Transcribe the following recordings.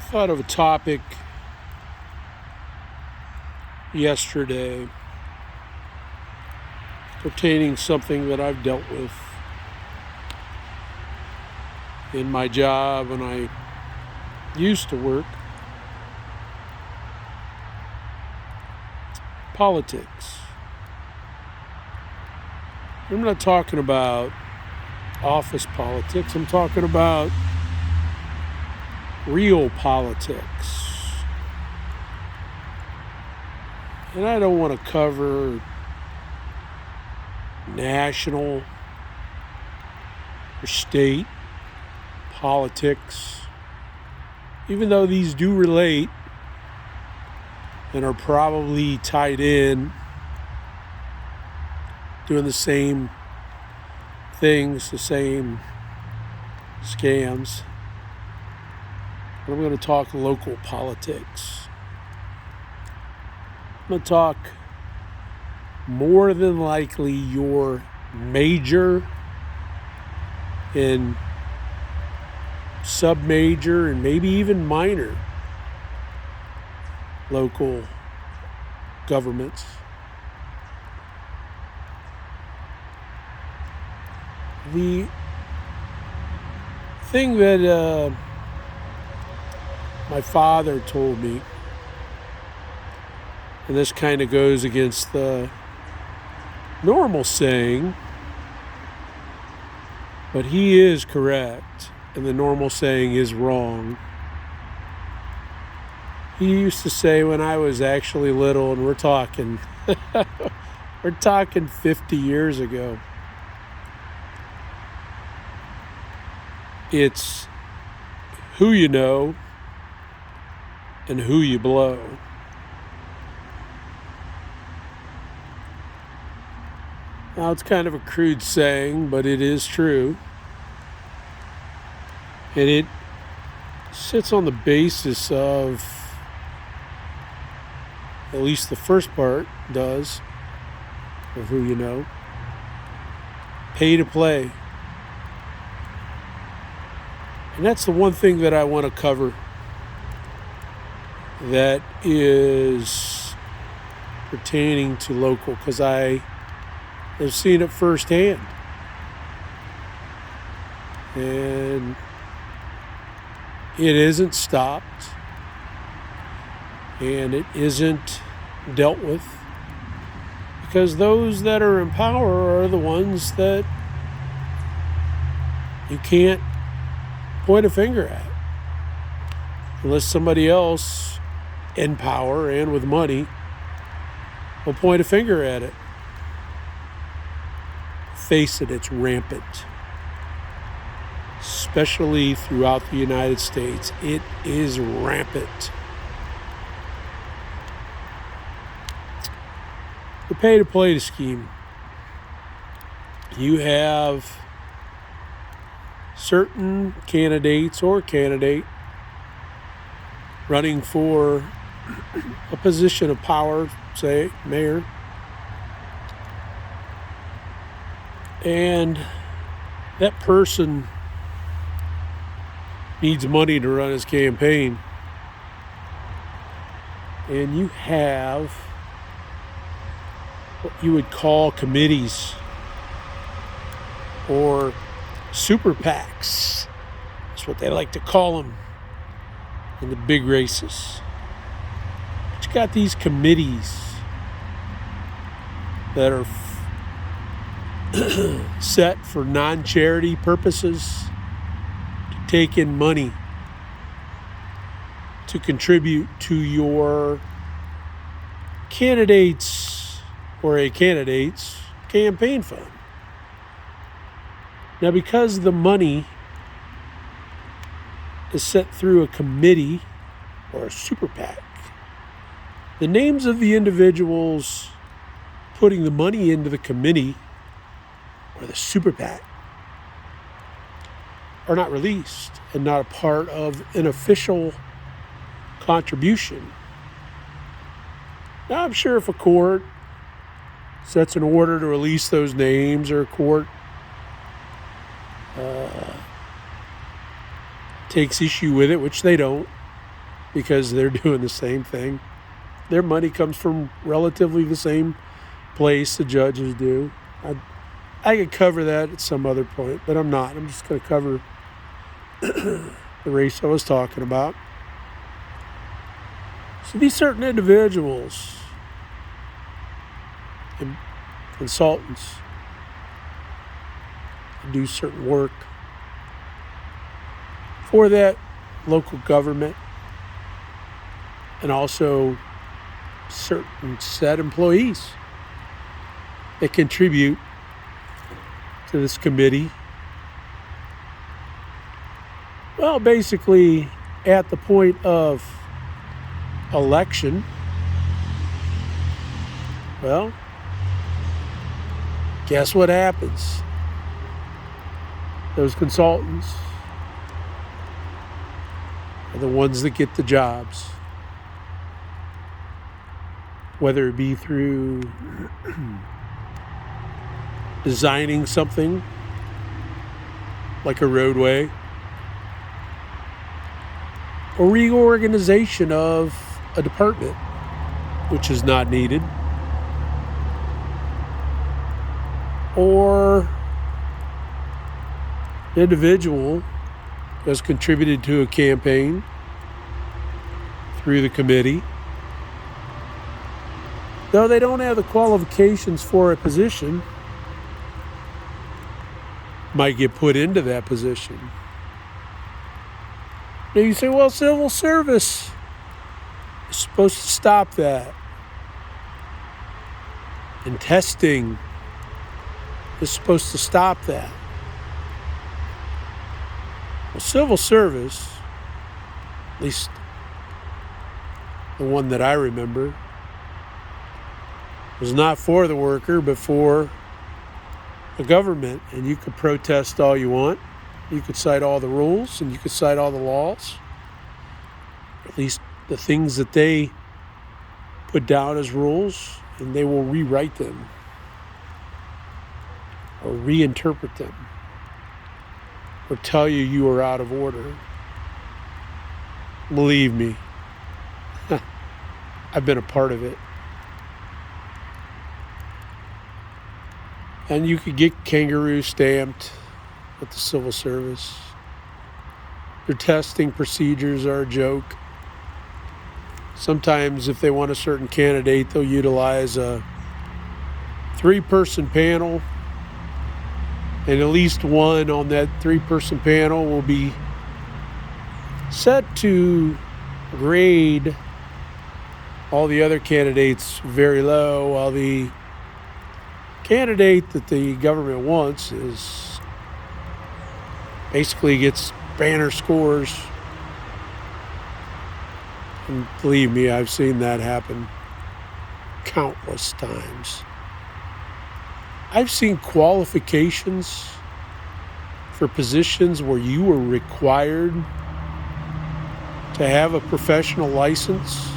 thought of a topic yesterday pertaining something that I've dealt with in my job when I used to work. Politics. I'm not talking about office politics. I'm talking about real politics. And I don't want to cover national or state politics, even though these do relate and are probably tied in, doing the same things, the same scams. But I'm going to talk local politics. I'm going to talk more than likely your major and sub-major and maybe even minor local governments. The thing that my father told me, and this kind of goes against the normal saying, but he is correct, and the normal saying is wrong. He used to say when I was actually little, and we're talking 50 years ago, it's who you know and who you blow. Now, it's kind of a crude saying, but it is true. And it sits on the basis of, at least the first part does, of who you know. Pay to play. And that's the one thing that I want to cover that is pertaining to local, because I have seen it firsthand. And it isn't stopped. And it isn't dealt with. Because those that are in power are the ones that you can't point a finger at. Unless somebody else in power and with money will point a finger at it. Face it, it's rampant. Especially throughout the United States. It is rampant. The pay-to-play scheme. You have certain candidates or candidate running for a position of power, say mayor, and that person needs money to run his campaign, and you have what you would call committees or super PACs. That's what they like to call them in the big races. But you got these committees that are set for non-charity purposes, to take in money to contribute to your candidates or a candidate's campaign fund. Now, because the money is set through a committee or a super PAC, the names of the individuals putting the money into the committee or the super PAC are not released and not a part of an official contribution. Now, I'm sure if a court sets an order to release those names, or a court takes issue with it, which they don't, because they're doing the same thing. Their money comes from relatively the same place the judges do. I could cover that at some other point, but I'm not. I'm just going to cover the race I was talking about. So these certain individuals and consultants do certain work for that local government and also certain set employees that contribute to this committee. Well, basically, at the point of election, well, guess what happens? Those consultants are the ones that get the jobs, whether it be through designing something like a roadway or reorganization of a department which is not needed, or an individual has contributed to a campaign through the committee, though they don't have the qualifications for a position, might get put into that position. Now you say, well, civil service is supposed to stop that. And testing is supposed to stop that. Well, civil service, at least the one that I remember, was not for the worker, but for the government. And you could protest all you want. You could cite all the rules and you could cite all the laws, at least the things that they put down as rules, and they will rewrite them or reinterpret them or tell you you are out of order. Believe me, I've been a part of it. And you could get kangaroo stamped with the civil service. Their testing procedures are a joke. Sometimes if they want a certain candidate, they'll utilize a 3-person panel, and at least one on that 3-person panel will be set to grade all the other candidates very low, while the candidate that the government wants is basically gets banner scores. And believe me, I've seen that happen countless times. I've seen qualifications for positions where you were required to have a professional license.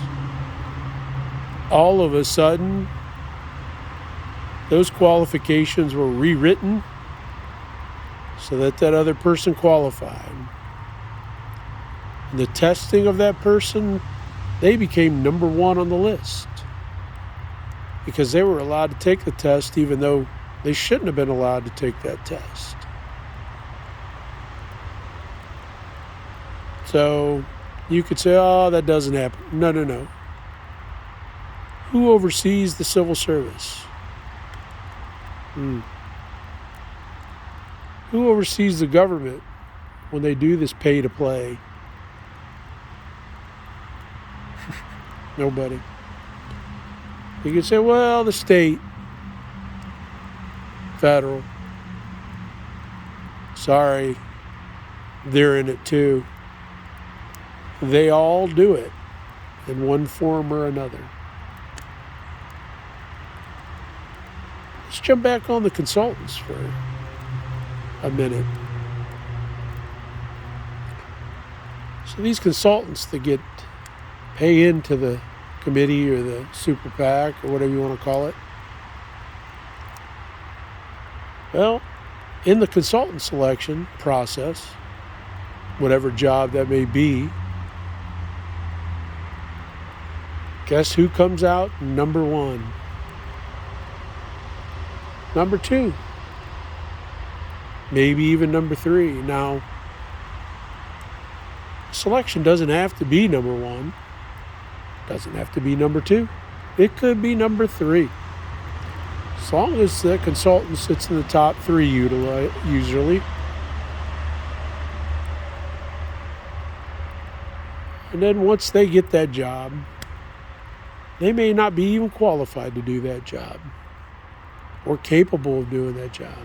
All of a sudden, those qualifications were rewritten so that that other person qualified. And the testing of that person, they became number one on the list because they were allowed to take the test even though they shouldn't have been allowed to take that test. So you could say, oh, that doesn't happen. No. Who oversees the civil service? Who oversees the government when they do this pay to play? Nobody. You can say, well, the state, federal. Sorry, they're in it too. They all do it in one form or another. Let's jump back on the consultants for a minute. So these consultants that get pay into the committee or the super PAC or whatever you want to call it, well, in the consultant selection process, whatever job that may be, Guess who comes out number one? Number two. Maybe even number three. Now, selection doesn't have to be number one. Doesn't have to be number two. It could be number three. As long as the consultant sits in the top three usually. And then once they get that job, they may not be even qualified to do that job or capable of doing that job.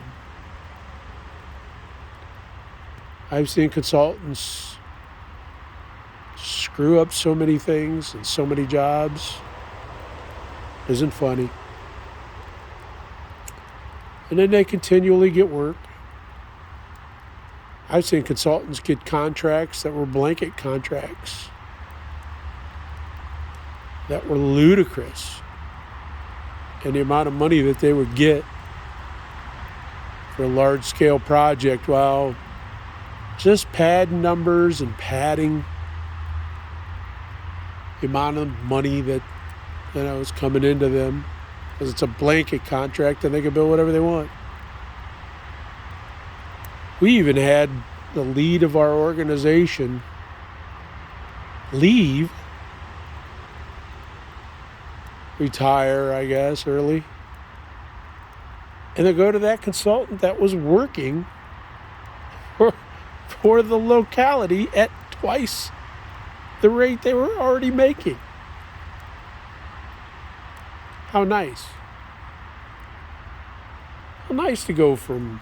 I've seen consultants screw up so many things and so many jobs. Isn't funny. And then they continually get work. I've seen consultants get contracts that were blanket contracts that were ludicrous. And the amount of money that they would get for a large-scale project while just padding numbers and padding the amount of money that is coming into them, because it's a blanket contract and they can build whatever they want. We even had the lead of our organization retire, I guess, early, and then go to that consultant that was working for the locality at twice the rate they were already making. How nice. How nice to go from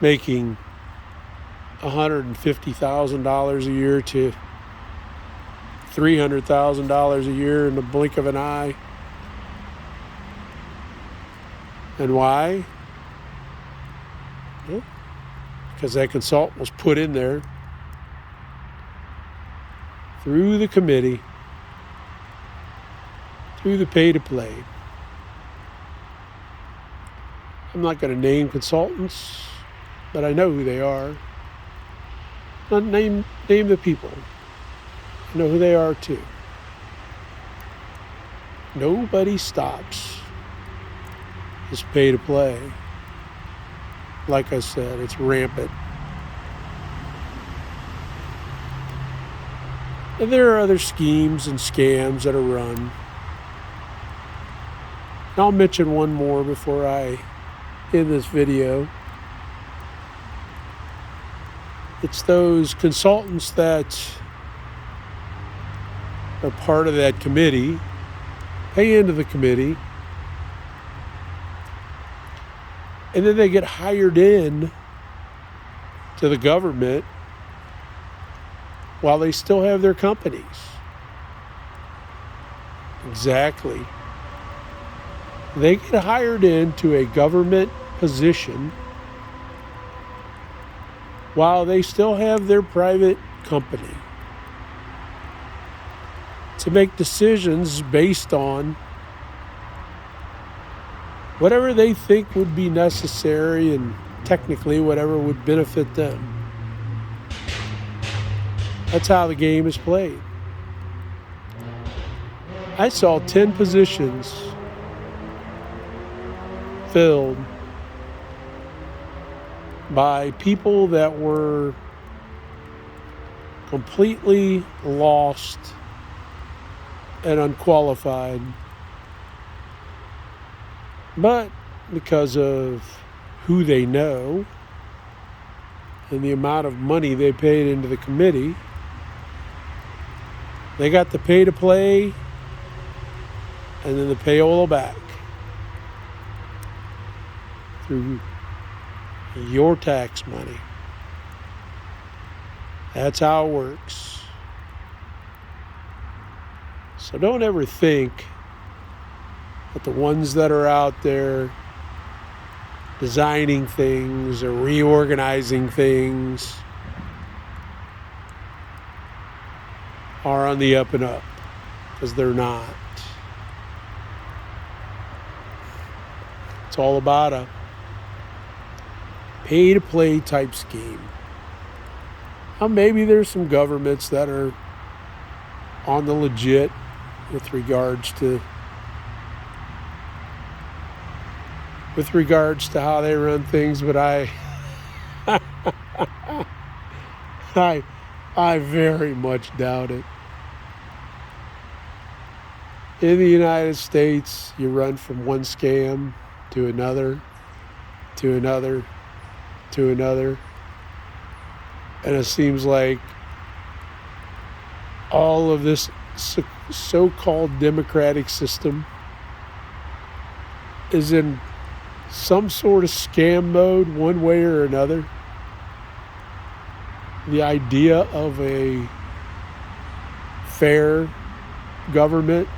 making $150,000 a year to $300,000 a year in the blink of an eye. And why? Well, because that consultant was put in there through the committee, through the pay-to-play. I'm not going to name consultants, but I know who they are. Not name the people. I know who they are too. Nobody stops this pay-to-play. Like I said, it's rampant. And there are other schemes and scams that are run. And I'll mention one more before I end this video. It's those consultants that are part of that committee, pay into the committee, and then they get hired in to the government while they still have their companies. Exactly. They get hired into a government position while they still have their private company to make decisions based on whatever they think would be necessary and technically whatever would benefit them. That's how the game is played. I saw 10 positions filled by people that were completely lost and unqualified, but because of who they know and the amount of money they paid into the committee, they got the pay to play and then the payola back through your tax money. That's how it works. So don't ever think that the ones that are out there designing things or reorganizing things are on the up and up, because they're not. It's all about a pay-to-play type scheme. Now, maybe there's some governments that are on the legit with regards to how they run things, but I very much doubt it. In the United States, you run from one scam to another, to another, to another. And it seems like all of this so-called democratic system is in some sort of scam mode one way or another. The idea of a fair government,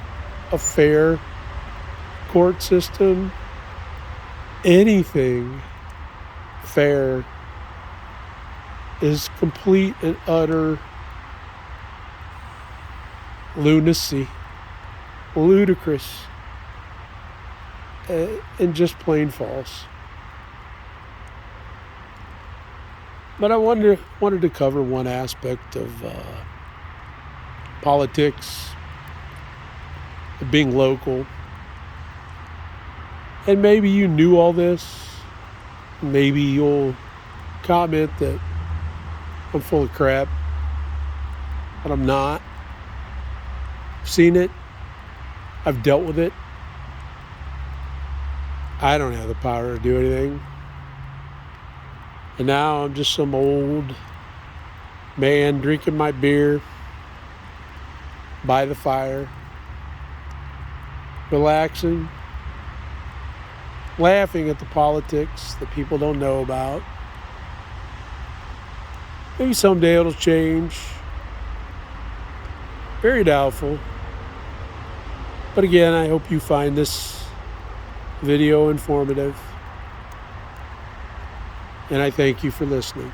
a fair court system, anything fair is complete and utter lunacy, ludicrous, and just plain false. But I wanted to cover one aspect of politics, of being local. And maybe you knew all this. Maybe you'll comment that I'm full of crap, but I'm not. I've seen it. I've dealt with it. I don't have the power to do anything. And now I'm just some old man drinking my beer by the fire, relaxing, laughing at the politics that people don't know about. Maybe someday it'll change. Very doubtful. But again, I hope you find this video informative. And I thank you for listening.